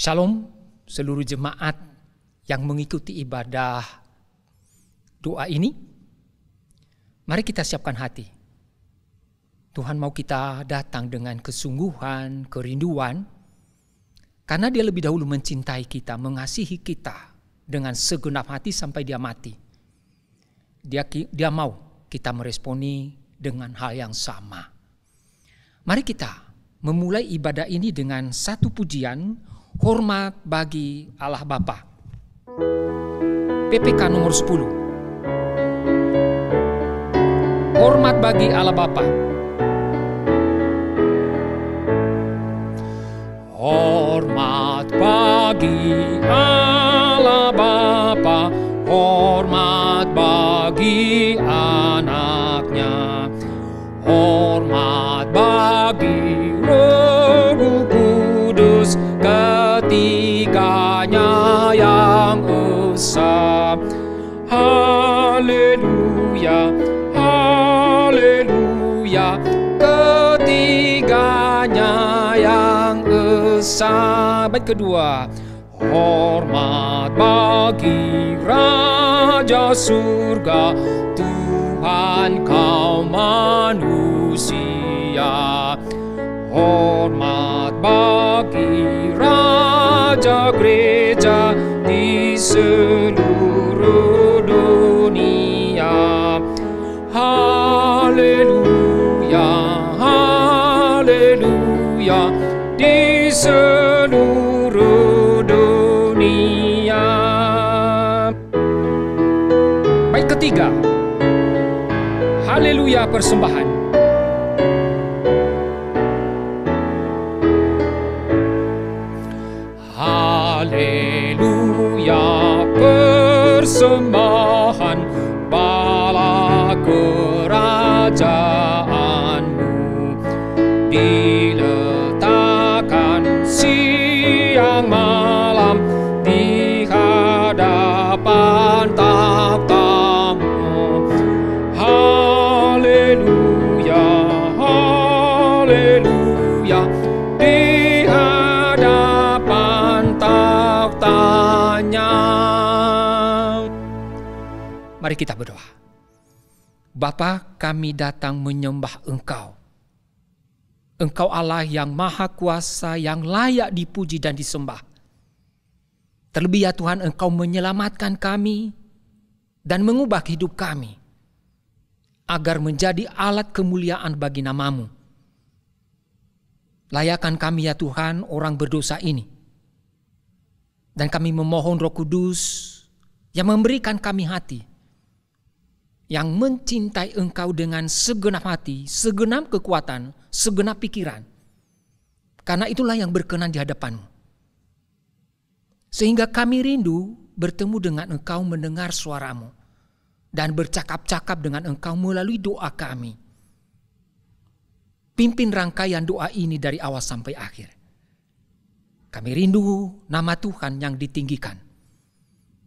Shalom seluruh jemaat yang mengikuti ibadah doa ini. Mari kita siapkan hati. Tuhan mau kita datang dengan kesungguhan, kerinduan, karena Dia lebih dahulu mencintai kita, mengasihi kita dengan segenap hati sampai Dia mati. Dia mau kita meresponi dengan hal yang sama. Mari kita memulai ibadah ini dengan satu pujian, hormat bagi Allah Bapa. PPK nomor 10. Hormat bagi Allah Bapa. Hormat bagi Allah Bapa, hormat bagi anaknya, hormat bagi Roh Kudus, ketiganya yang esa. Haleluya, haleluya, ketiganya yang esa. Bait kedua, hormat bagi Raja Surga, Tuhan kaum manusia. Hormat bagi Raja Gereja di seluruh dunia. Haleluya, haleluya, di seluruh dunia. Bait ketiga, haleluya persembahan. Haleluya persembahan, bala kerajaanmu diletakkan siang malam di hadapan takhtamu. Haleluya, haleluya, di hadapan takhtanya. Mari kita berdoa. Bapa, kami datang menyembah Engkau. Engkau Allah yang maha kuasa, yang layak dipuji dan disembah. Terlebih ya Tuhan, Engkau menyelamatkan kami dan mengubah hidup kami agar menjadi alat kemuliaan bagi nama-Mu. Layakkan kami ya Tuhan, orang berdosa ini. Dan kami memohon Roh Kudus yang memberikan kami hati, yang mencintai Engkau dengan segenap hati, segenap kekuatan, segenap pikiran. Karena itulah yang berkenan di hadapan-Mu. Sehingga kami rindu bertemu dengan Engkau, mendengar suara-Mu, dan bercakap-cakap dengan Engkau melalui doa kami. Pimpin rangkaian doa ini dari awal sampai akhir. Kami rindu nama Tuhan yang ditinggikan.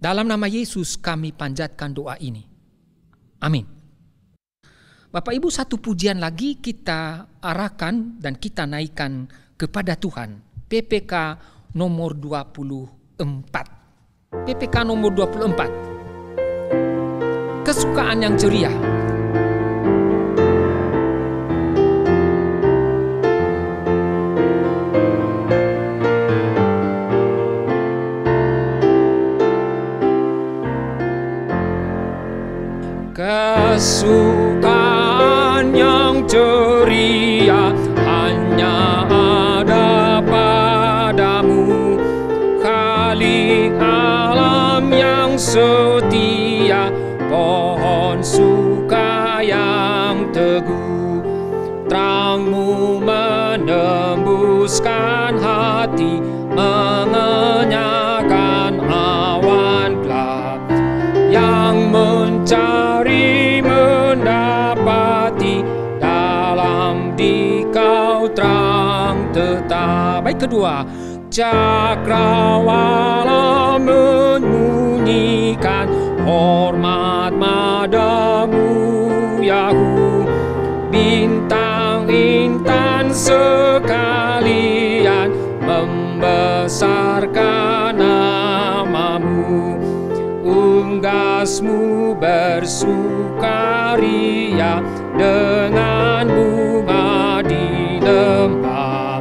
Dalam nama Yesus kami panjatkan doa ini. Amin. Bapak Ibu, satu pujian lagi kita arahkan dan kita naikkan kepada Tuhan. PPK nomor 24. PPK nomor 24. Kesukaan yang ceria. Kesukaan yang ceria hanya ada padamu, Khalik alam yang setia, pohon suka yang teguh. Terang-Mu menembuskan hati, mengenyahkan awan gelap. Yang mencari mendapati, dalam Dikau terang tetap. Bait kedua, cakrawala membunyikan, hormat padamu Yahu. Bintang intan sekalian memberi membesarkan namamu. Unggasmu bersukaria dengan bunga di lembah.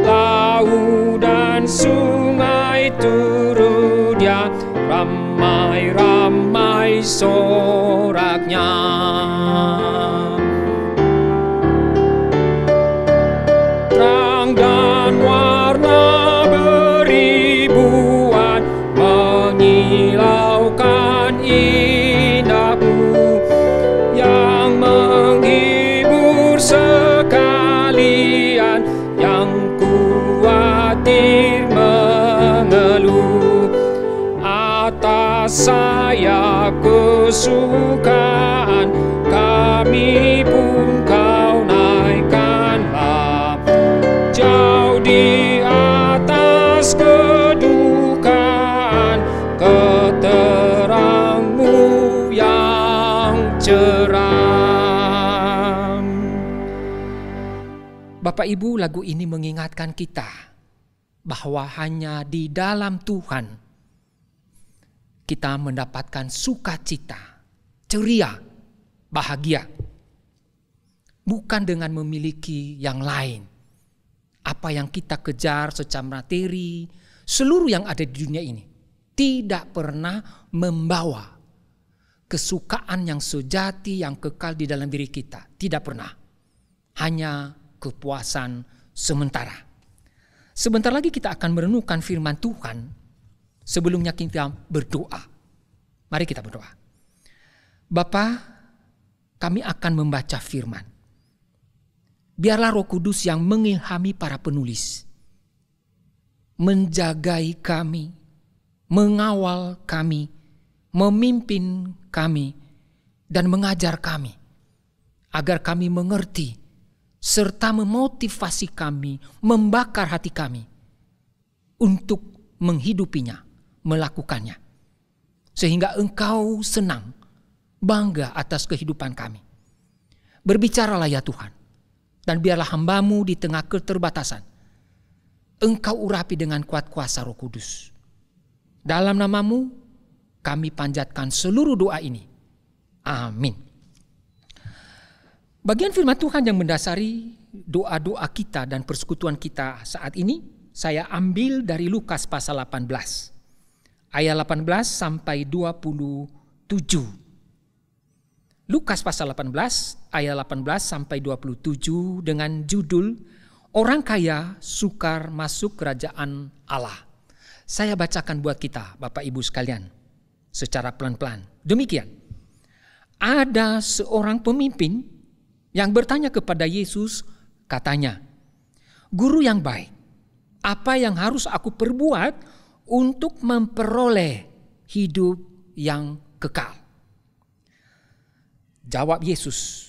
Laut dan sungai turut dia, ramai-ramai soraknya. Terang dan warna beribuan menyilaukan indahmu, yang menghibur sekalian yang khawatir mengeluh. Atas saya kesukaan, kami pun kau naikkanlah. Jauh di atas kedukaan, keterangmu yang cerah. Bapak Ibu, lagu ini mengingatkan kita bahwa hanya di dalam Tuhan kita mendapatkan sukacita, ceria, bahagia. Bukan dengan memiliki yang lain. Apa yang kita kejar secara materi, seluruh yang ada di dunia ini tidak pernah membawa kesukaan yang sejati, yang kekal di dalam diri kita. Tidak pernah. Hanya kepuasan sementara. Sebentar lagi kita akan merenungkan firman Tuhan. Sebelumnya kita berdoa. Mari kita berdoa. Bapa, kami akan membaca firman. Biarlah Roh Kudus yang mengilhami para penulis, menjagai kami, mengawal kami, memimpin kami, dan mengajar kami, agar kami mengerti, serta memotivasi kami, membakar hati kami, untuk menghidupinya, melakukannya. Sehingga Engkau senang, bangga atas kehidupan kami. Berbicaralah ya Tuhan. Dan biarlah hamba-Mu di tengah keterbatasan, Engkau urapi dengan kuat kuasa Roh Kudus. Dalam nama-Mu kami panjatkan seluruh doa ini. Amin. Bagian firman Tuhan yang mendasari doa-doa kita dan persekutuan kita saat ini, saya ambil dari Lukas pasal 18. Ayat 18 sampai 27. Lukas pasal 18 ayat 18 sampai 27 dengan judul Orang Kaya Sukar Masuk Kerajaan Allah. Saya bacakan buat kita Bapak Ibu sekalian secara pelan-pelan. Demikian. Ada seorang pemimpin yang bertanya kepada Yesus, katanya, "Guru yang baik, apa yang harus aku perbuat untuk memperoleh hidup yang kekal?" Jawab Yesus,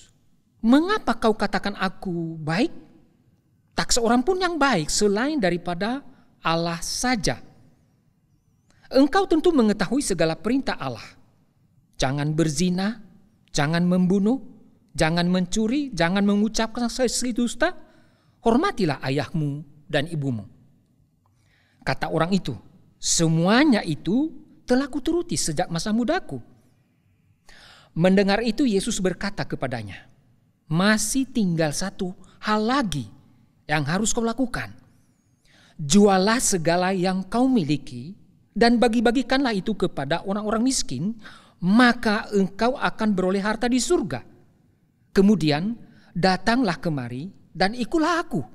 "Mengapa kau katakan aku baik? Tak seorang pun yang baik selain daripada Allah saja. Engkau tentu mengetahui segala perintah Allah. Jangan berzina, jangan membunuh, jangan mencuri, jangan mengucapkan sesuatu dusta, hormatilah ayahmu dan ibumu." Kata orang itu, "Semuanya itu telah kuturuti sejak masa mudaku." Mendengar itu Yesus berkata kepadanya, "Masih tinggal satu hal lagi yang harus kau lakukan. Jualah segala yang kau miliki dan bagi-bagikanlah itu kepada orang-orang miskin, maka engkau akan beroleh harta di surga. Kemudian datanglah kemari dan ikutlah aku."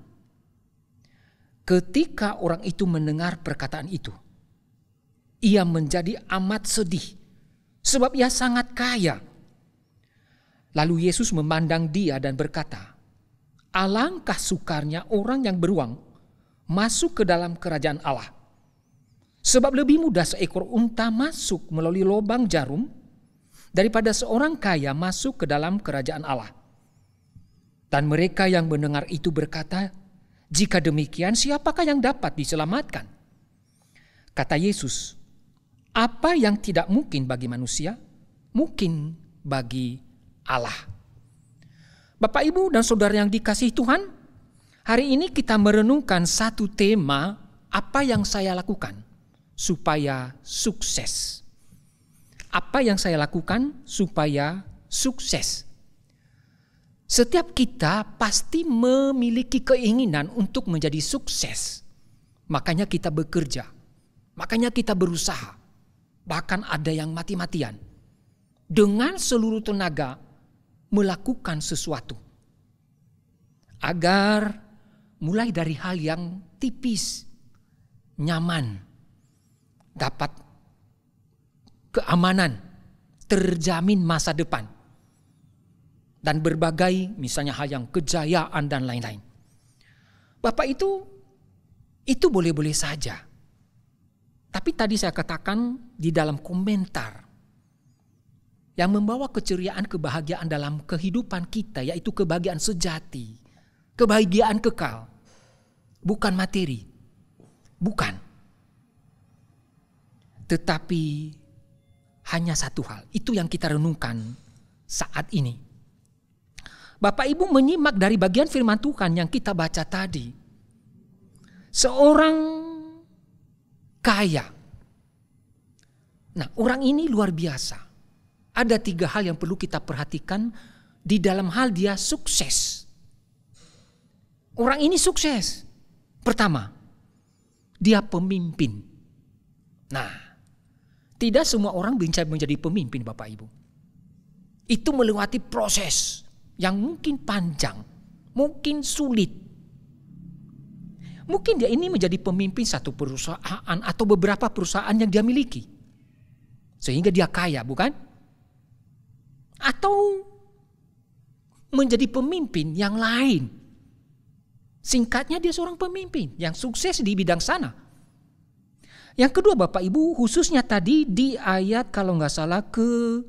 Ketika orang itu mendengar perkataan itu, ia menjadi amat sedih, sebab ia sangat kaya. Lalu Yesus memandang dia dan berkata, "Alangkah sukarnya orang yang beruang masuk ke dalam kerajaan Allah. Sebab lebih mudah seekor unta masuk melalui lubang jarum daripada seorang kaya masuk ke dalam kerajaan Allah." Dan mereka yang mendengar itu berkata, "Jika demikian, siapakah yang dapat diselamatkan?" Kata Yesus, "Apa yang tidak mungkin bagi manusia, mungkin bagi Allah." Bapak, Ibu, dan saudara yang dikasihi Tuhan, hari ini kita merenungkan satu tema, Apa yang saya lakukan supaya sukses? Apa yang saya lakukan supaya sukses? Setiap kita pasti memiliki keinginan untuk menjadi sukses. Makanya kita bekerja. Makanya kita berusaha. Bahkan ada yang mati-matian. Dengan seluruh tenaga melakukan sesuatu. Agar mulai dari hal yang tipis, nyaman, dapat keamanan, terjamin masa depan. Dan berbagai misalnya hal yang kejayaan dan lain-lain. Bapak itu boleh-boleh saja. Tapi tadi saya katakan di dalam komentar. Yang membawa keceriaan, kebahagiaan dalam kehidupan kita, yaitu kebahagiaan sejati. Kebahagiaan kekal. Bukan materi. Bukan. Tetapi hanya satu hal. Itu yang kita renungkan saat ini. Bapak Ibu menyimak dari bagian firman Tuhan yang kita baca tadi. Seorang kaya. Nah, orang ini luar biasa. Ada 3 hal yang perlu kita perhatikan di dalam hal dia sukses. Orang ini sukses. Pertama, dia pemimpin. Nah, tidak semua orang bisa menjadi pemimpin Bapak Ibu. Itu melewati proses yang mungkin panjang, mungkin sulit. Mungkin dia ini menjadi pemimpin satu perusahaan atau beberapa perusahaan yang dia miliki. Sehingga dia kaya, bukan? Atau menjadi pemimpin yang lain. Singkatnya dia seorang pemimpin yang sukses di bidang sana. Yang kedua Bapak Ibu, khususnya tadi di ayat kalau nggak salah ke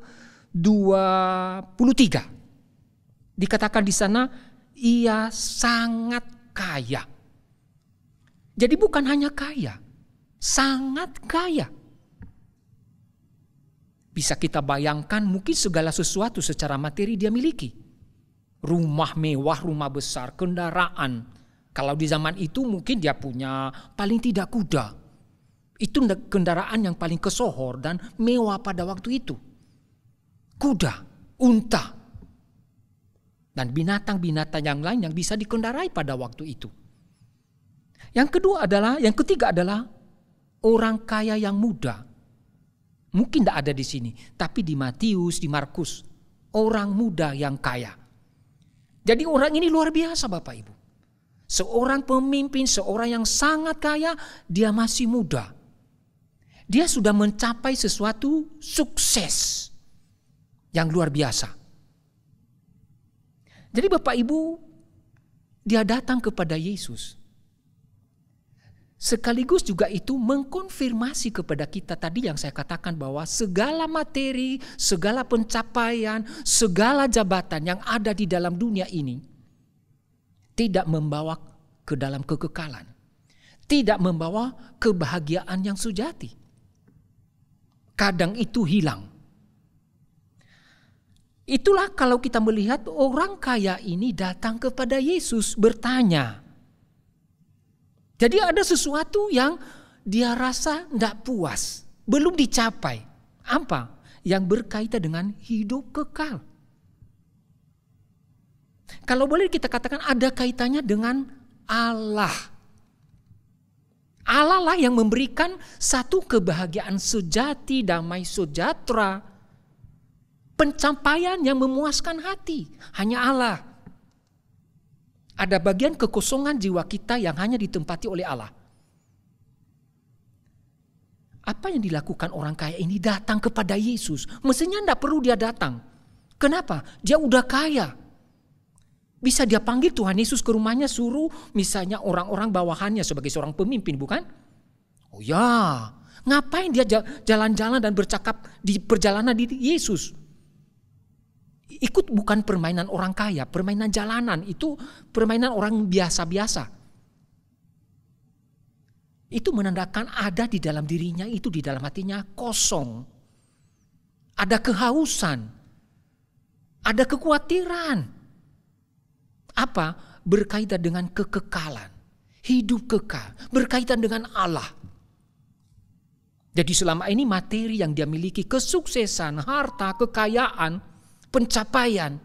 23. Dikatakan di sana ia sangat kaya. Jadi bukan hanya kaya, sangat kaya. Bisa kita bayangkan mungkin segala sesuatu secara materi dia miliki. Rumah mewah, rumah besar, kendaraan. Kalau di zaman itu mungkin dia punya paling tidak kuda. Itu kendaraan yang paling kesohor dan mewah pada waktu itu. Kuda, unta. Dan binatang-binatang yang lain yang bisa dikendarai pada waktu itu. Yang ketiga adalah orang kaya yang muda. Mungkin tidak ada di sini, tapi di Matius, di Markus, orang muda yang kaya. Jadi orang ini luar biasa Bapak Ibu. Seorang pemimpin, seorang yang sangat kaya, dia masih muda. Dia sudah mencapai sesuatu sukses yang luar biasa. Jadi Bapak Ibu, dia datang kepada Yesus. Sekaligus juga itu mengkonfirmasi kepada kita tadi yang saya katakan bahwa segala materi, segala pencapaian, segala jabatan yang ada di dalam dunia ini tidak membawa ke dalam kekekalan. Tidak membawa kebahagiaan yang sejati. Kadang itu hilang. Itulah kalau kita melihat orang kaya ini datang kepada Yesus bertanya. Jadi ada sesuatu yang dia rasa tidak puas, belum dicapai. Apa? Yang berkaitan dengan hidup kekal. Kalau boleh kita katakan ada kaitannya dengan Allah. Allah lah yang memberikan satu kebahagiaan sejati, damai sejahtera, pencapaian yang memuaskan hati. Hanya Allah. Ada bagian kekosongan jiwa kita yang hanya ditempati oleh Allah. Apa yang dilakukan orang kaya ini? Datang kepada Yesus. Mestinya tidak perlu dia datang. Kenapa? Dia udah kaya. Bisa dia panggil Tuhan Yesus ke rumahnya, suruh misalnya orang-orang bawahannya sebagai seorang pemimpin, bukan? Oh ya, ngapain dia jalan-jalan dan bercakap di perjalanan di Yesus? Ikut bukan permainan orang kaya, permainan jalanan, itu permainan orang biasa-biasa. Itu menandakan ada di dalam dirinya, itu di dalam hatinya kosong. Ada kehausan, ada kekhawatiran. Apa? Berkaitan dengan kekekalan. hidup kekal, berkaitan dengan Allah. Jadi selama ini materi yang dia miliki, kesuksesan, harta, kekayaan, pencapaian,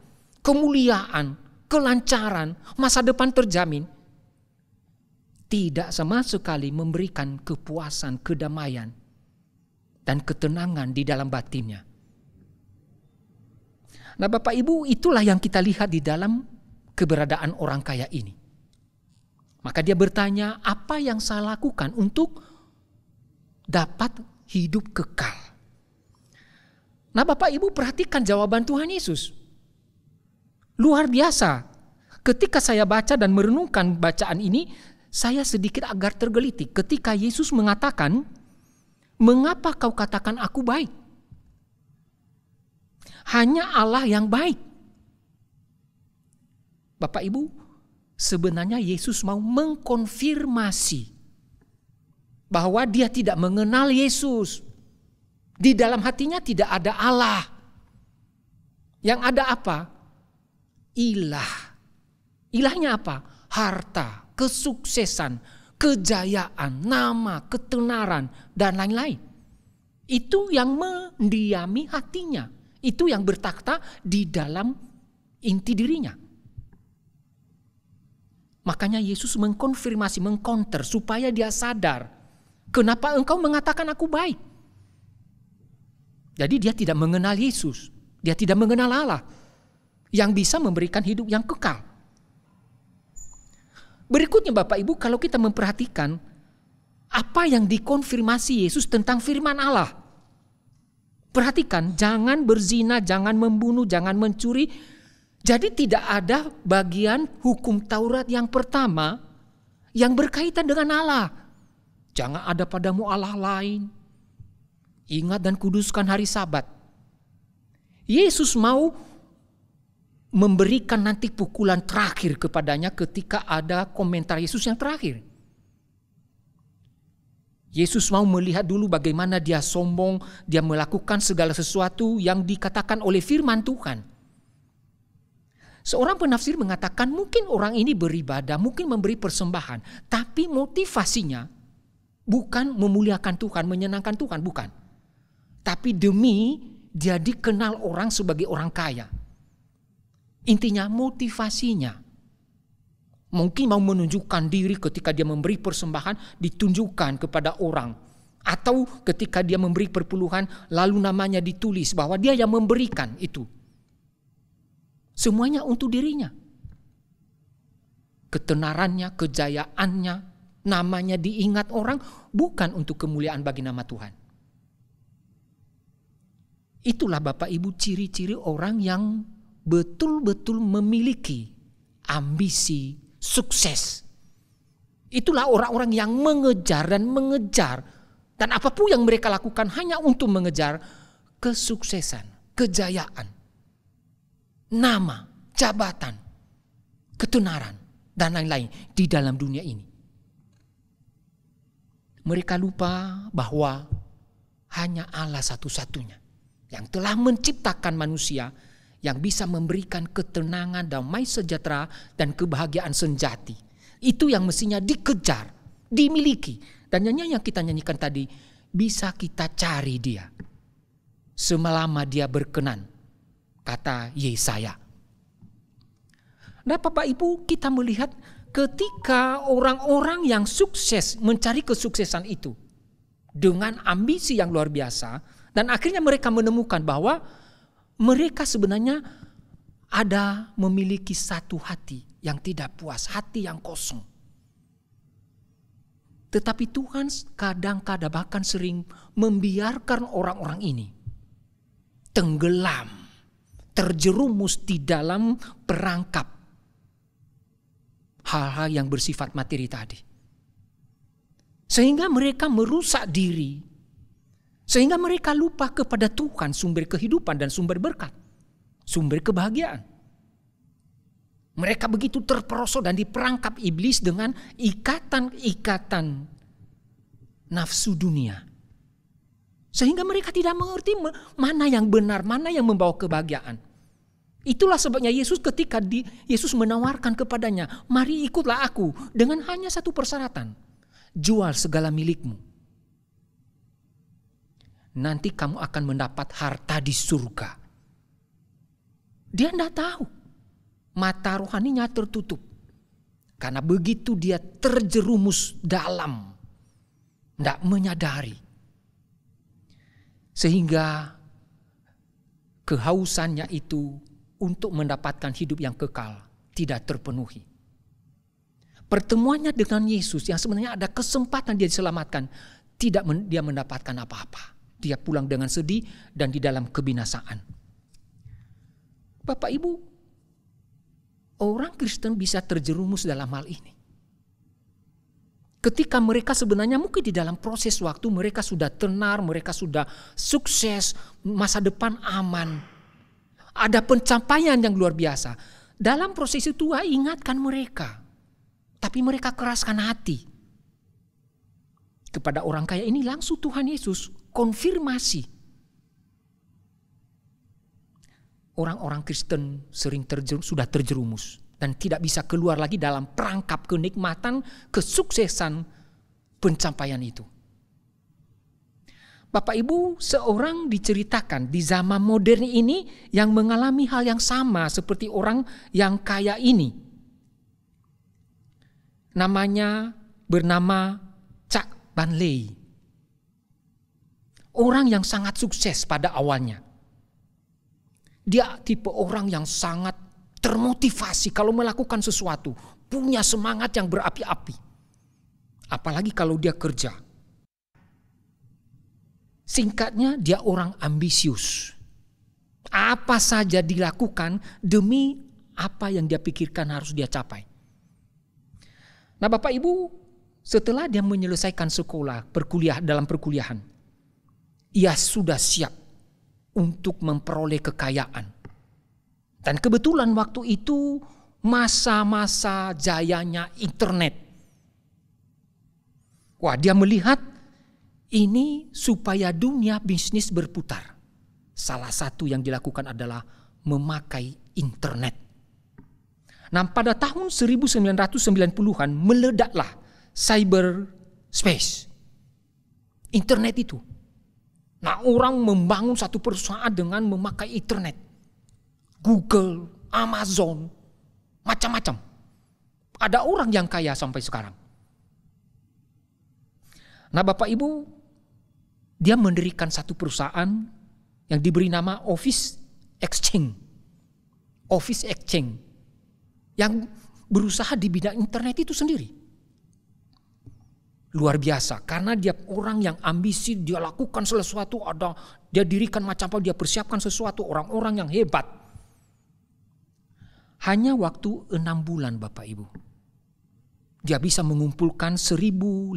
kemuliaan, kelancaran, masa depan terjamin, tidak sama sekali memberikan kepuasan, kedamaian, dan ketenangan di dalam batinnya. Nah Bapak Ibu, itulah yang kita lihat di dalam keberadaan orang kaya ini. Maka dia bertanya, apa yang saya lakukan untuk dapat hidup kekal? Nah Bapak Ibu, perhatikan jawaban Tuhan Yesus. Luar biasa. Ketika saya baca dan merenungkan bacaan ini, saya sedikit agak tergelitik ketika Yesus mengatakan, mengapa kau katakan aku baik? Hanya Allah yang baik. Bapak Ibu, sebenarnya Yesus mau mengkonfirmasi bahwa dia tidak mengenal Yesus. Di dalam hatinya tidak ada Allah. Yang ada apa? Ilah. Ilahnya apa? Harta, kesuksesan, kejayaan, nama, ketenaran, dan lain-lain. Itu yang mendiami hatinya. Itu yang bertakhta di dalam inti dirinya. Makanya Yesus mengkonfirmasi, mengcounter supaya dia sadar. Kenapa engkau mengatakan aku baik? Jadi dia tidak mengenal Yesus. Dia tidak mengenal Allah yang bisa memberikan hidup yang kekal. Berikutnya Bapak Ibu, kalau kita memperhatikan apa yang dikonfirmasi Yesus tentang firman Allah. Perhatikan, jangan berzina, jangan membunuh, jangan mencuri. Jadi tidak ada bagian hukum Taurat yang pertama yang berkaitan dengan Allah. Jangan ada padamu Allah lain. Ingat dan kuduskan hari Sabat. Yesus mau memberikan nanti pukulan terakhir kepadanya ketika ada komentar Yesus yang terakhir. Yesus mau melihat dulu bagaimana dia sombong, dia melakukan segala sesuatu yang dikatakan oleh firman Tuhan. Seorang penafsir mengatakan mungkin orang ini beribadah, mungkin memberi persembahan, tapi motivasinya bukan memuliakan Tuhan, menyenangkan Tuhan, bukan. Tapi demi dia dikenal orang sebagai orang kaya. Intinya motivasinya. Mungkin mau menunjukkan diri ketika dia memberi persembahan, ditunjukkan kepada orang. Atau ketika dia memberi perpuluhan, lalu namanya ditulis bahwa dia yang memberikan itu. Semuanya untuk dirinya. Ketenarannya, kejayaannya, namanya diingat orang, bukan untuk kemuliaan bagi nama Tuhan. Itulah Bapak Ibu ciri-ciri orang yang betul-betul memiliki ambisi sukses. Itulah orang-orang yang mengejar dan mengejar. Dan apapun yang mereka lakukan hanya untuk mengejar kesuksesan, kejayaan, nama, jabatan, ketenaran, dan lain-lain di dalam dunia ini. Mereka lupa bahwa hanya Allah satu-satunya yang telah menciptakan manusia yang bisa memberikan ketenangan, damai sejahtera, dan kebahagiaan sejati. Itu yang mestinya dikejar, dimiliki. Dan nyanyian yang kita nyanyikan tadi, bisa kita cari dia selama dia berkenan, kata Yesaya. Nah Bapak Ibu, kita melihat ketika orang-orang yang sukses mencari kesuksesan itu dengan ambisi yang luar biasa, dan akhirnya mereka menemukan bahwa mereka sebenarnya memiliki satu hati yang tidak puas, hati yang kosong. Tetapi Tuhan kadang-kadang bahkan sering membiarkan orang-orang ini tenggelam, terjerumus di dalam perangkap hal-hal yang bersifat materi tadi. Sehingga mereka merusak diri. Sehingga mereka lupa kepada Tuhan, sumber kehidupan dan sumber berkat, sumber kebahagiaan. Mereka begitu terperosok dan diperangkap iblis dengan ikatan-ikatan nafsu dunia. Sehingga mereka tidak mengerti mana yang benar, mana yang membawa kebahagiaan. Itulah sebabnya Yesus ketika Yesus menawarkan kepadanya, mari ikutlah aku dengan hanya satu persyaratan. Jual segala milikmu. Nanti kamu akan mendapat harta di surga. Dia tidak tahu. Mata rohaninya tertutup. Karena begitu dia terjerumus dalam. Tidak menyadari. Sehingga kehausannya itu untuk mendapatkan hidup yang kekal tidak terpenuhi. Pertemuannya dengan Yesus yang sebenarnya ada kesempatan dia diselamatkan, tidak dia mendapatkan apa-apa. Dia pulang dengan sedih dan di dalam kebinasaan. Bapak Ibu, orang Kristen bisa terjerumus dalam hal ini. Ketika mereka sebenarnya mungkin di dalam proses waktu mereka sudah tenar, mereka sudah sukses, masa depan aman. Ada pencapaian yang luar biasa. Dalam proses itu ingatkan mereka. Tapi mereka keraskan hati. Kepada orang kaya ini langsung Tuhan Yesus konfirmasi. Orang-orang Kristen sering sudah terjerumus. Dan tidak bisa keluar lagi dalam perangkap kenikmatan, kesuksesan, pencapaian itu. Bapak Ibu, seorang diceritakan di zaman modern ini yang mengalami hal yang sama seperti orang yang kaya ini. Bernama Chuck Banley. Orang yang sangat sukses pada awalnya. Dia tipe orang yang sangat termotivasi kalau melakukan sesuatu. Punya semangat yang berapi-api. Apalagi kalau dia kerja. Singkatnya dia orang ambisius. Apa saja dilakukan demi apa yang dia pikirkan harus dia capai. Nah Bapak Ibu, setelah dia menyelesaikan sekolah, dalam perkuliahan, ia sudah siap untuk memperoleh kekayaan. Dan kebetulan waktu itu masa-masa jayanya internet. Wah, dia melihat ini supaya dunia bisnis berputar. Salah satu yang dilakukan adalah memakai internet. Nah, pada tahun 1990-an meledaklah cyberspace. Internet itu. Nah, orang membangun satu perusahaan dengan memakai internet. Google, Amazon, macam-macam. Ada orang yang kaya sampai sekarang. Nah, Bapak Ibu, dia mendirikan satu perusahaan yang diberi nama Office Exchange. Office Exchange. Yang berusaha di bidang internet itu sendiri. Luar biasa. Karena dia orang yang ambisi, dia lakukan sesuatu, dia dirikan macam apa, dia persiapkan sesuatu, orang-orang yang hebat. Hanya waktu 6 bulan Bapak Ibu. Dia bisa mengumpulkan 1.500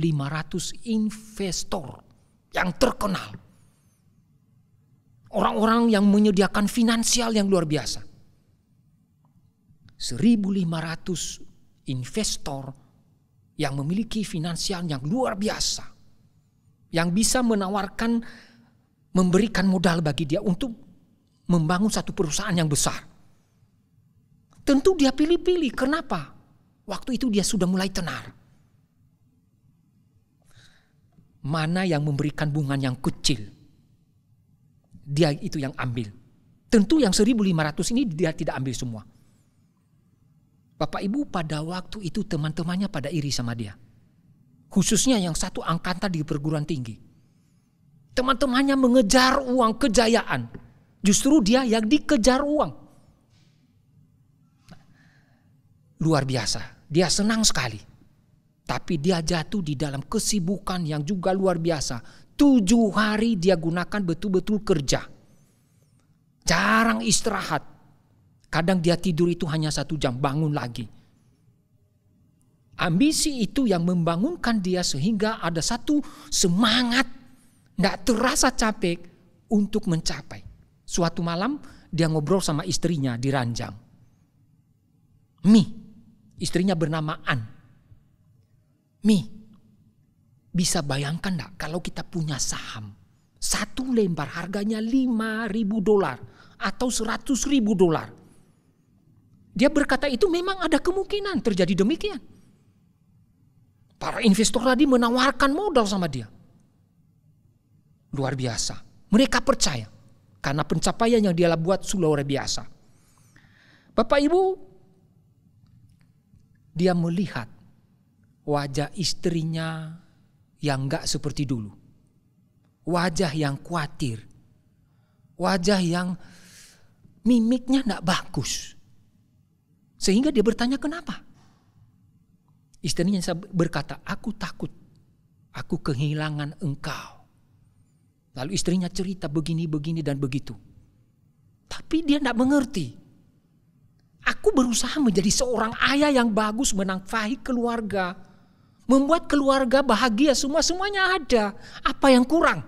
investor yang terkenal. Orang-orang yang menyediakan finansial yang luar biasa. 1.500 investor yang memiliki finansial yang luar biasa. Yang bisa menawarkan, memberikan modal bagi dia untuk membangun satu perusahaan yang besar. Tentu dia pilih-pilih. Kenapa? Waktu itu dia sudah mulai tenar. Mana yang memberikan bunga yang kecil, dia itu yang ambil. Tentu yang 1.500 ini dia tidak ambil semua. Bapak Ibu, pada waktu itu teman-temannya pada iri sama dia. Khususnya yang satu angkatan di perguruan tinggi. Teman-temannya mengejar uang, kejayaan. Justru dia yang dikejar uang. Luar biasa, dia senang sekali. Tapi dia jatuh di dalam kesibukan yang juga luar biasa. 7 hari dia gunakan betul-betul kerja. Jarang istirahat. Kadang dia tidur itu hanya 1 jam, bangun lagi. Ambisi itu yang membangunkan dia sehingga ada satu semangat. Tidak terasa capek untuk mencapai. Suatu malam dia ngobrol sama istrinya di ranjang. Istrinya bernama Ann. Bisa bayangkan enggak kalau kita punya saham. 1 lembar harganya $5.000 atau $100.000. Dia berkata itu memang ada kemungkinan terjadi demikian. Para investor tadi menawarkan modal sama dia. Luar biasa. Mereka percaya. Karena pencapaian yang dia buat sudah luar biasa. Bapak Ibu, dia melihat wajah istrinya yang gak seperti dulu. Wajah yang khawatir. Wajah yang mimiknya gak bagus. Sehingga dia bertanya kenapa? Istrinya berkata, aku takut. Aku kehilangan engkau. Lalu istrinya cerita begini, begini dan begitu. Tapi dia tidak mengerti. Aku berusaha menjadi seorang ayah yang bagus, menafkahi keluarga. Membuat keluarga bahagia, semuanya ada. Apa yang kurang?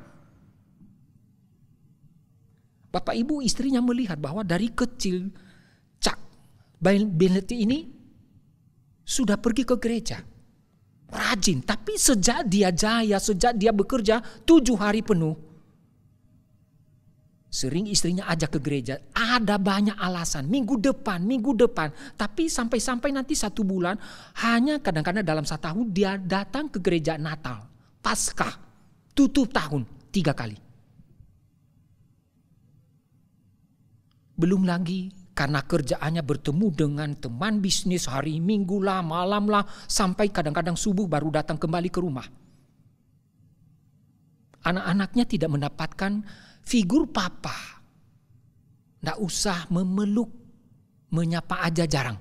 Bapak Ibu, istrinya melihat bahwa dari kecil Chuck Bentley ini sudah pergi ke gereja. Rajin, tapi sejak dia jaya, sejak dia bekerja 7 hari penuh, sering istrinya ajak ke gereja. Ada banyak alasan, minggu depan. Tapi sampai nanti 1 bulan, hanya kadang-kadang dalam 1 tahun dia datang ke gereja Natal, Paskah, tutup tahun 3 kali. Belum lagi karena kerjaannya bertemu dengan teman bisnis hari Minggu lah, malam lah, sampai kadang-kadang subuh baru datang kembali ke rumah. Anak-anaknya tidak mendapatkan figur papa. Nggak usah memeluk, menyapa aja jarang.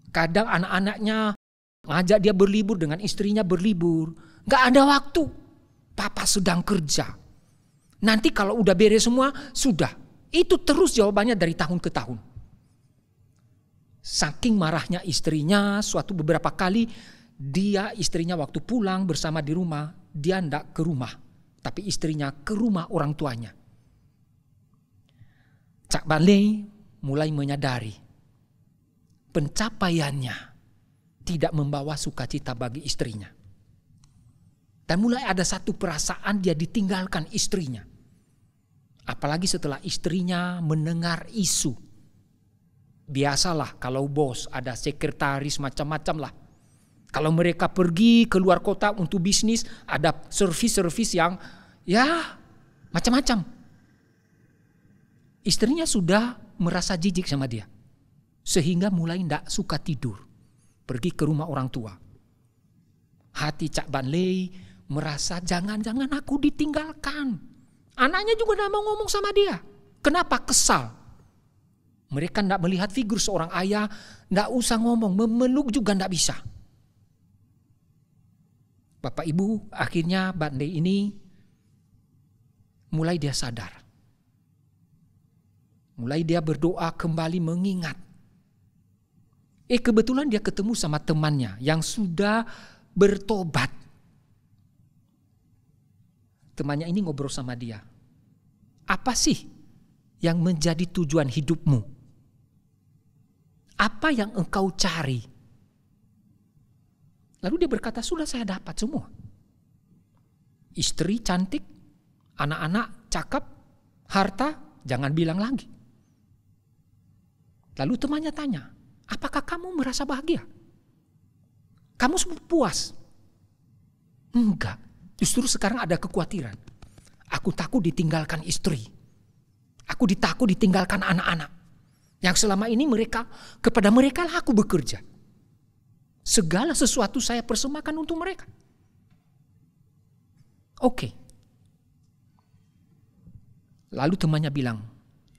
Kadang anak-anaknya ngajak dia berlibur dengan istrinya berlibur. Nggak ada waktu. Papa sedang kerja. Nanti kalau udah beres semua, sudah. Itu terus jawabannya dari tahun ke tahun. Saking marahnya istrinya, beberapa kali istrinya waktu pulang bersama di rumah, dia ndak ke rumah, tapi istrinya ke rumah orang tuanya. Chuck Bentley mulai menyadari pencapaiannya tidak membawa sukacita bagi istrinya. Dan mulai ada satu perasaan dia ditinggalkan istrinya. Apalagi setelah istrinya mendengar isu. Biasalah kalau bos ada sekretaris macam-macam lah. Kalau mereka pergi keluar kota untuk bisnis, ada servis-servis yang ya macam-macam. Istrinya sudah merasa jijik sama dia. Sehingga mulai tidak suka tidur. Pergi ke rumah orang tua. Hati Chuck Bentley merasa jangan-jangan aku ditinggalkan. Anaknya juga tidak mau ngomong sama dia. Kenapa? Kesal. Mereka tidak melihat figur seorang ayah. Tidak usah ngomong. Memeluk juga tidak bisa. Bapak Ibu, akhirnya Bentley ini mulai dia sadar. Mulai dia berdoa kembali mengingat. Kebetulan dia ketemu sama temannya yang sudah bertobat. Temannya ini ngobrol sama dia. Apa sih yang menjadi tujuan hidupmu? Apa yang engkau cari? Lalu dia berkata, sudah saya dapat semua. Istri cantik, anak-anak cakep, harta jangan bilang lagi. Lalu temannya tanya, apakah kamu merasa bahagia? Kamu puas? Enggak. Justru sekarang ada kekhawatiran. Aku takut ditinggalkan istri. Aku takut ditinggalkan anak-anak. Yang selama ini kepada mereka lah aku bekerja. Segala sesuatu saya persembahkan untuk mereka. Oke. Lalu temannya bilang,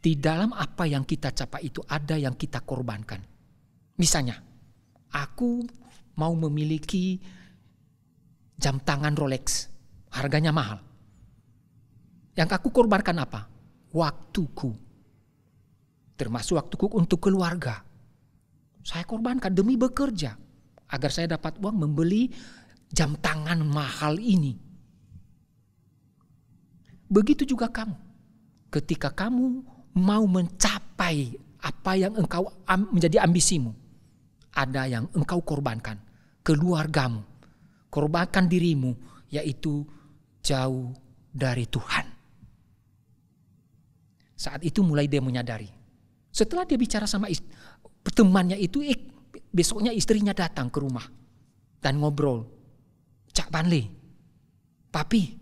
di dalam apa yang kita capai itu ada yang kita korbankan. Misalnya, aku mau memiliki jam tangan Rolex, harganya mahal. Yang aku korbankan apa? Waktuku. Termasuk waktuku untuk keluarga. Saya korbankan demi bekerja. Agar saya dapat uang membeli jam tangan mahal ini. Begitu juga kamu. Ketika kamu mau mencapai apa yang engkau menjadi ambisimu. Ada yang engkau korbankan. Keluargamu. Korbankan dirimu, yaitu jauh dari Tuhan. Saat itu mulai dia menyadari, Setelah dia bicara sama temannya itu, besoknya istrinya datang ke rumah dan ngobrol. Cak Banle, papi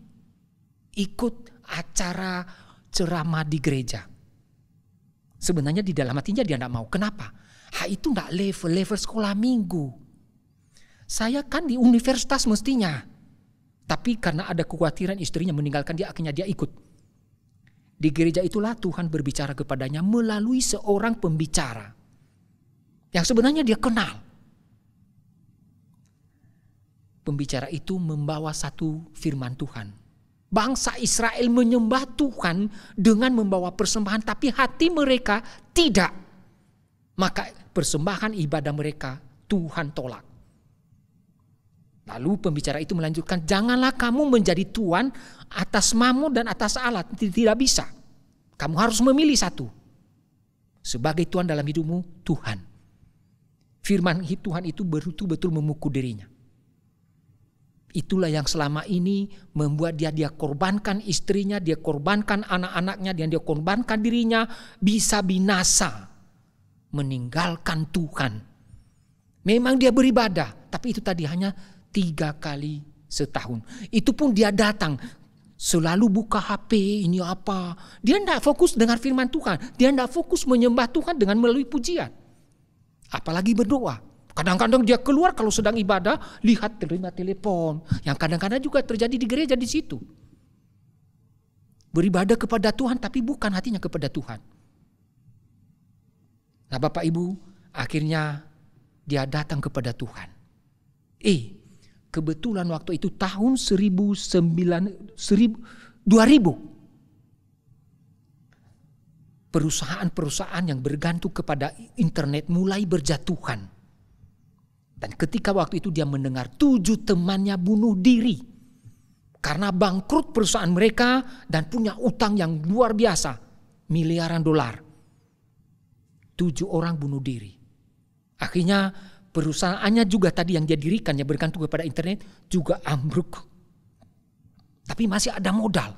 ikut acara ceramah di gereja. Sebenarnya di dalam hatinya dia tidak mau. Kenapa? Itu tidak level sekolah minggu. Saya kan di universitas mestinya. Tapi karena ada kekhawatiran istrinya meninggalkan dia, akhirnya dia ikut. Di gereja itulah Tuhan berbicara kepadanya melalui seorang pembicara yang sebenarnya dia kenal. Pembicara itu membawa satu firman Tuhan. Bangsa Israel menyembah Tuhan dengan membawa persembahan, tapi hati mereka tidak. Maka persembahan ibadah mereka Tuhan tolak. Lalu pembicara itu melanjutkan, janganlah kamu menjadi tuan atas mamon dan atas alat. Tidak bisa. Kamu harus memilih satu. Sebagai tuan dalam hidupmu, Tuhan. Firman Tuhan itu betul-betul memukul dirinya. Itulah yang selama ini membuat dia korbankan istrinya, dia korbankan anak-anaknya, dan dia korbankan dirinya bisa binasa. Meninggalkan Tuhan. Memang dia beribadah, tapi itu tadi hanya 3 kali setahun. Itu pun dia datang selalu buka HP, ini apa. Dia tidak fokus dengan firman Tuhan. Dia tidak fokus menyembah Tuhan dengan melalui pujian. Apalagi berdoa. Kadang-kadang dia keluar kalau sedang ibadah, lihat terima telepon. Yang kadang-kadang juga terjadi di gereja di situ. Beribadah kepada Tuhan tapi bukan hatinya kepada Tuhan. Nah Bapak Ibu, akhirnya dia datang kepada Tuhan. Kebetulan waktu itu tahun 2000. Perusahaan-perusahaan yang bergantung kepada internet mulai berjatuhan. Dan ketika waktu itu dia mendengar 7 temannya bunuh diri. Karena bangkrut perusahaan mereka dan punya utang yang luar biasa. Miliaran dolar. 7 orang bunuh diri. Akhirnya perusahaannya juga tadi yang dia dirikan yang bergantung kepada internet juga ambruk. Tapi masih ada modal.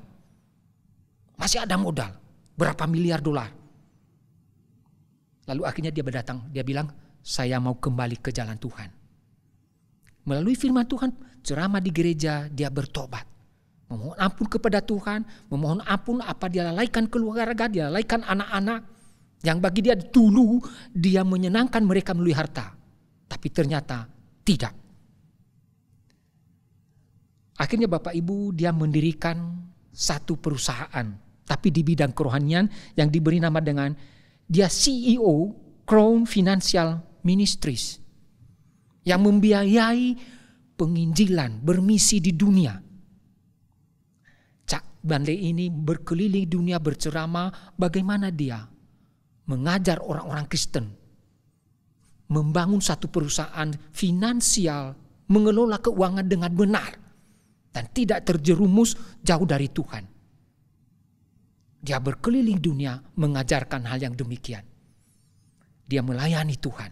Masih ada modal. Berapa miliar dolar. Lalu akhirnya dia berdatang. Dia bilang, saya mau kembali ke jalan Tuhan. Melalui firman Tuhan, ceramah di gereja, dia bertobat. Memohon ampun kepada Tuhan. Memohon ampun apa dia lalaikan keluarga, dia lalaikan anak-anak. Yang bagi dia dulu, dia menyenangkan mereka melalui harta. Tapi ternyata tidak. Akhirnya Bapak Ibu dia mendirikan satu perusahaan. Tapi di bidang kerohanian yang diberi nama dengan dia CEO Crown Financial Ministries. Yang membiayai penginjilan bermisi di dunia. Cak Banle ini berkeliling dunia berceramah bagaimana dia mengajar orang-orang Kristen. Membangun satu perusahaan finansial, mengelola keuangan dengan benar. Dan tidak terjerumus jauh dari Tuhan. Dia berkeliling dunia mengajarkan hal yang demikian. Dia melayani Tuhan.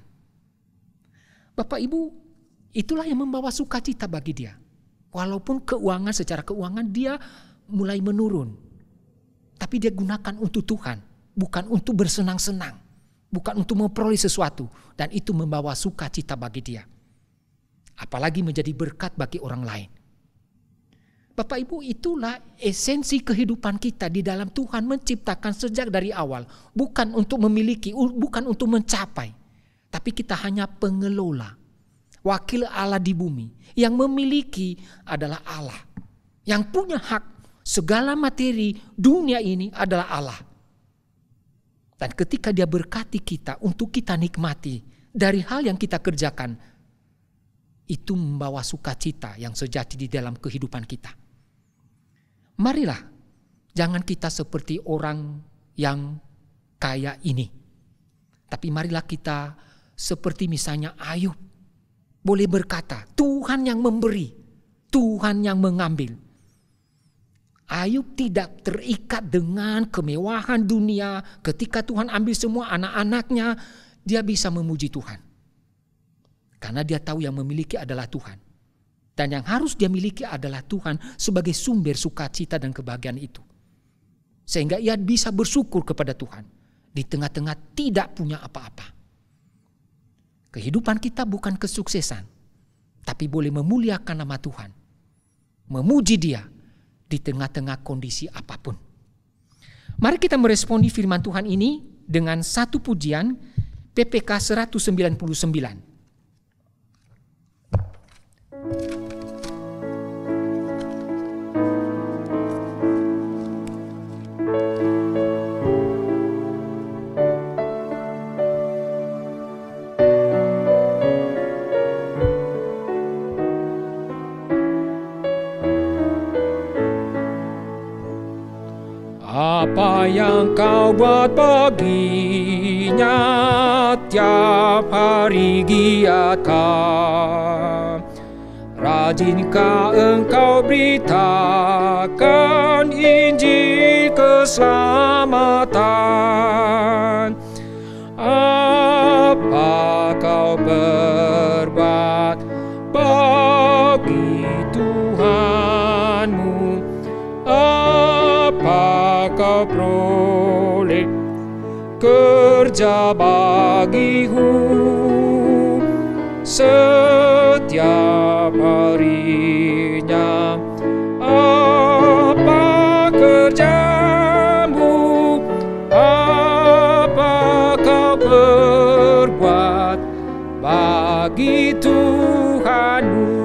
Bapak Ibu, itulah yang membawa sukacita bagi dia. Walaupun secara keuangan dia mulai menurun. Tapi dia gunakan untuk Tuhan. Bukan untuk bersenang-senang. Bukan untuk memperoleh sesuatu. Dan itu membawa sukacita bagi dia. Apalagi menjadi berkat bagi orang lain. Bapak Ibu, itulah esensi kehidupan kita di dalam Tuhan menciptakan sejak dari awal. Bukan untuk memiliki, bukan untuk mencapai. Tapi kita hanya pengelola. Wakil Allah di bumi. Yang memiliki adalah Allah. Yang punya hak segala materi dunia ini adalah Allah. Dan ketika dia berkati kita untuk kita nikmati dari hal yang kita kerjakan. Itu membawa sukacita yang sejati di dalam kehidupan kita. Marilah, jangan kita seperti orang yang kaya ini. Tapi marilah kita seperti misalnya Ayub. Boleh berkata, Tuhan yang memberi, Tuhan yang mengambil. Ayub tidak terikat dengan kemewahan dunia. Ketika Tuhan ambil semua anak-anaknya, dia bisa memuji Tuhan. Karena dia tahu yang memiliki adalah Tuhan. Dan yang harus dia miliki adalah Tuhan sebagai sumber sukacita dan kebahagiaan itu. Sehingga ia bisa bersyukur kepada Tuhan. di tengah-tengah tidak punya apa-apa. Kehidupan kita bukan kesuksesan, tapi boleh memuliakan nama Tuhan, memuji Dia di tengah-tengah kondisi apapun. Mari kita meresponi firman Tuhan ini dengan satu pujian PPK 199. Apa yang kau buat baginya, tiap hari giatkan. Rajinkah engkau beritakan Injil keselamatan? Apa kau berbuat bagi Tuhanmu? Apa kau peroleh kerja bagimu setiap harinya? Apa kerjamu? Apa kau berbuat bagi Tuhanmu?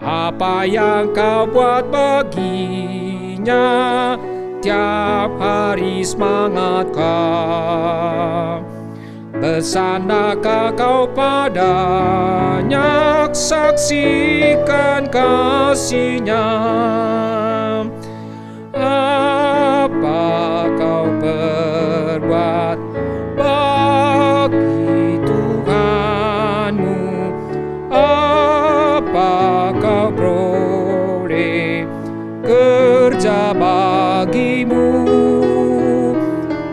Apa yang kau buat baginya, tiap hari semangatkah? Bersandarkah kau padanya, saksikan kasih-Nya? Apa kau berbuat bagi Tuhanmu? Apa kau peroleh kerja bagimu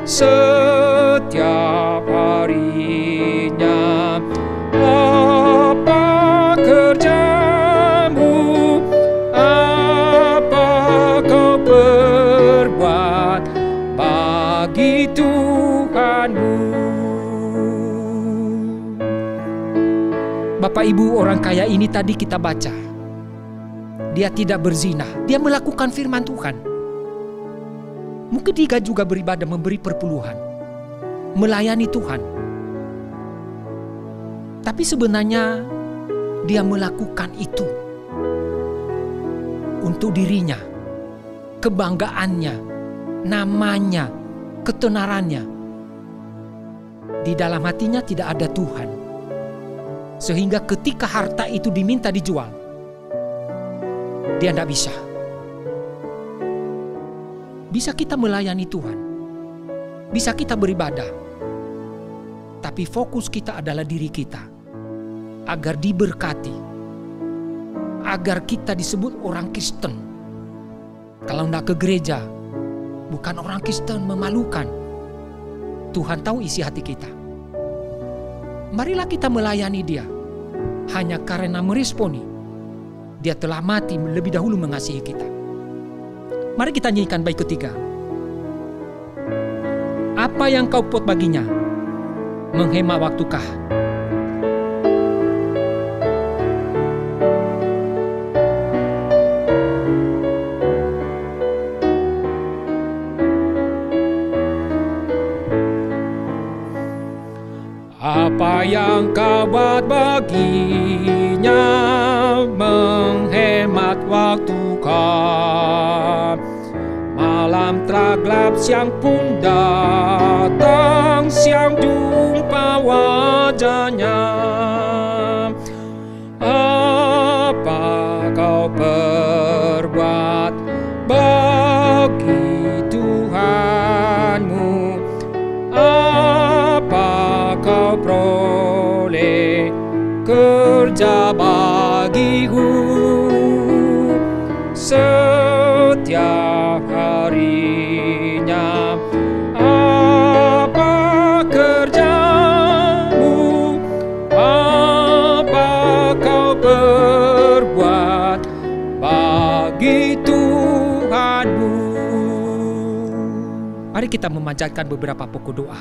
setiap harinya? Apa kerjamu? Apa kau berbuat bagi Tuhanmu? Bapak Ibu, orang kaya ini tadi kita baca, dia tidak berzina, dia melakukan firman Tuhan. Mungkin dia juga beribadah, memberi perpuluhan, melayani Tuhan. Tapi sebenarnya dia melakukan itu untuk dirinya, kebanggaannya, namanya, ketenarannya. Di dalam hatinya tidak ada Tuhan. Sehingga ketika harta itu diminta dijual, dia tidak bisa. Bisa kita melayani Tuhan, bisa kita beribadah, tapi fokus kita adalah diri kita, agar diberkati, agar kita disebut orang Kristen. Kalau tidak ke gereja, bukan orang Kristen, memalukan. Tuhan tahu isi hati kita. Marilah kita melayani Dia, hanya karena meresponi Dia telah mati lebih dahulu mengasihi kita. Mari kita nyanyikan bait ketiga. Apa yang kau buat baginya, menghemat waktukah? Apa yang kau buat baginya, menghemat waktukah? Malam telah gelap, siang pun datang, siang jumpa wajahnya. Apa kau perbuat bagi Tuhanmu? Apa kau peroleh kerja bagiku setiap harinya? Apa kerjamu? Apa kau berbuat bagi Tuhanmu? Mari kita memanjatkan beberapa pokok doa.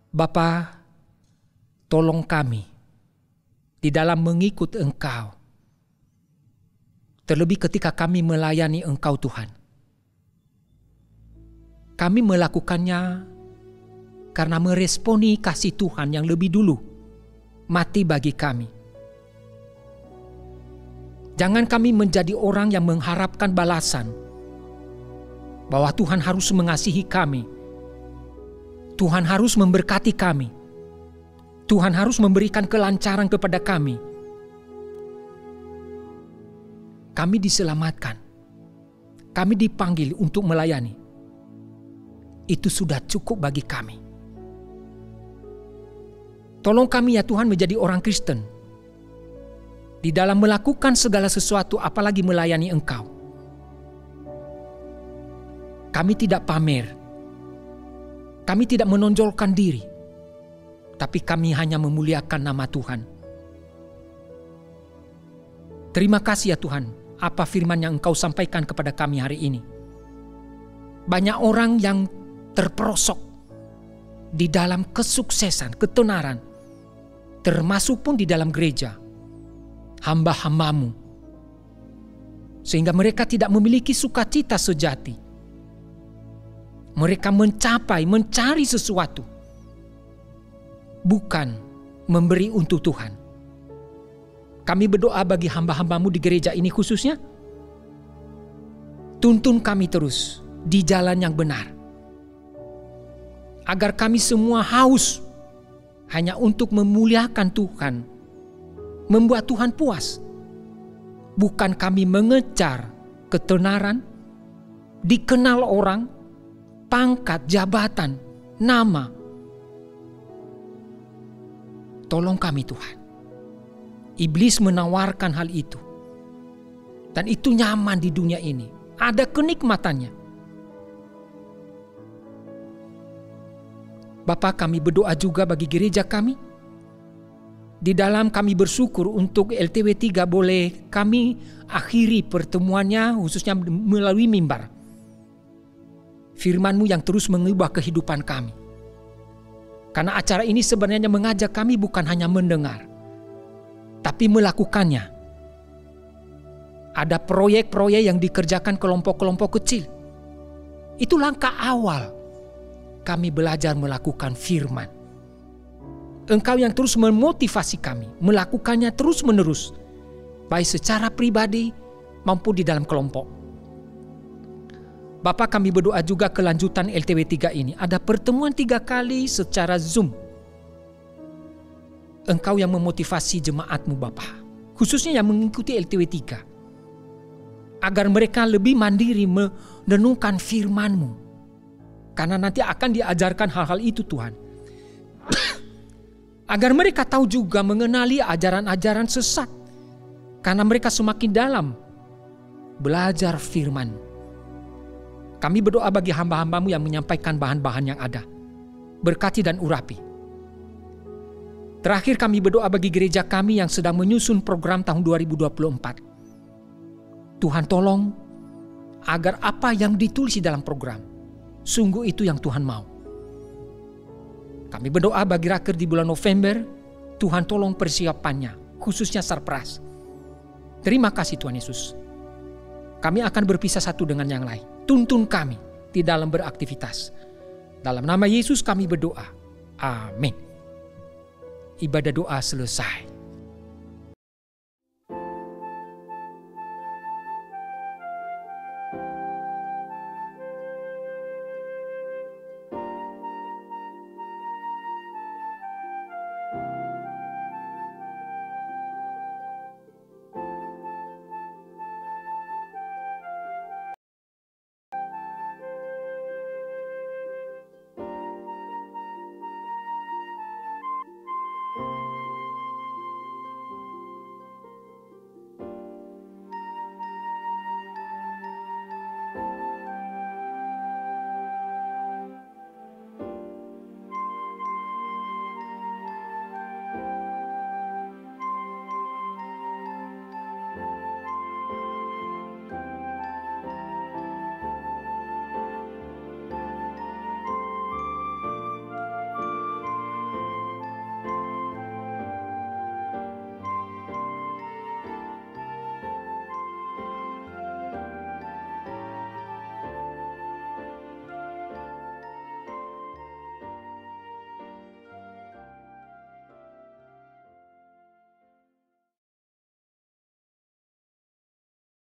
Bapa, tolong kami di dalam mengikut Engkau. Terlebih ketika kami melayani Engkau Tuhan. Kami melakukannya karena meresponi kasih Tuhan yang lebih dulu mati bagi kami. Jangan kami menjadi orang yang mengharapkan balasan bahwa Tuhan harus mengasihi kami. Tuhan harus memberkati kami. Tuhan harus memberikan kelancaran kepada kami. Kami diselamatkan. Kami dipanggil untuk melayani. Itu sudah cukup bagi kami. Tolong kami ya Tuhan menjadi orang Kristen. Di dalam melakukan segala sesuatu, apalagi melayani Engkau. Kami tidak pamer. Kami tidak menonjolkan diri. Tapi kami hanya memuliakan nama Tuhan. Terima kasih ya Tuhan, apa firman yang Engkau sampaikan kepada kami hari ini. Banyak orang yang terperosok di dalam kesuksesan, ketenaran, termasuk pun di dalam gereja, hamba-hambamu, sehingga mereka tidak memiliki sukacita sejati. Mereka mencari sesuatu, bukan memberi untuk Tuhan. Kami berdoa bagi hamba-hambamu di gereja ini khususnya, tuntun kami terus di jalan yang benar, agar kami semua haus hanya untuk memuliakan Tuhan, membuat Tuhan puas. Bukan kami mengejar ketenaran, dikenal orang, pangkat, jabatan, nama. Tolong kami Tuhan. Iblis menawarkan hal itu. Dan itu nyaman di dunia ini. Ada kenikmatannya. Bapa, kami berdoa juga bagi gereja kami. Di dalam kami bersyukur untuk LTW3 boleh kami akhiri pertemuannya khususnya melalui mimbar. Firman-Mu yang terus mengubah kehidupan kami. Karena acara ini sebenarnya mengajak kami bukan hanya mendengar, tapi melakukannya. Ada proyek-proyek yang dikerjakan kelompok-kelompok kecil. Itu langkah awal kami belajar melakukan firman. Engkau yang terus memotivasi kami melakukannya terus-menerus, baik secara pribadi maupun di dalam kelompok. Bapa, kami berdoa juga kelanjutan LTW3 ini. Ada pertemuan 3 kali secara Zoom. Engkau yang memotivasi jemaat-Mu Bapa, khususnya yang mengikuti LTW3, agar mereka lebih mandiri menenungkan firman-Mu. Karena nanti akan diajarkan hal-hal itu Tuhan. Agar mereka tahu juga mengenali ajaran-ajaran sesat. Karena mereka semakin dalam belajar firman. Kami berdoa bagi hamba-hamba-Mu yang menyampaikan bahan-bahan yang ada. Berkati dan urapi. Terakhir kami berdoa bagi gereja kami yang sedang menyusun program tahun 2024. Tuhan tolong agar apa yang ditulis di dalam program, sungguh itu yang Tuhan mau. Kami berdoa bagi raker di bulan November, Tuhan tolong persiapannya, khususnya sarpras. Terima kasih Tuhan Yesus. Kami akan berpisah satu dengan yang lain. Tuntun kami di dalam beraktivitas. Dalam nama Yesus kami berdoa. Amin. Ibadah doa selesai.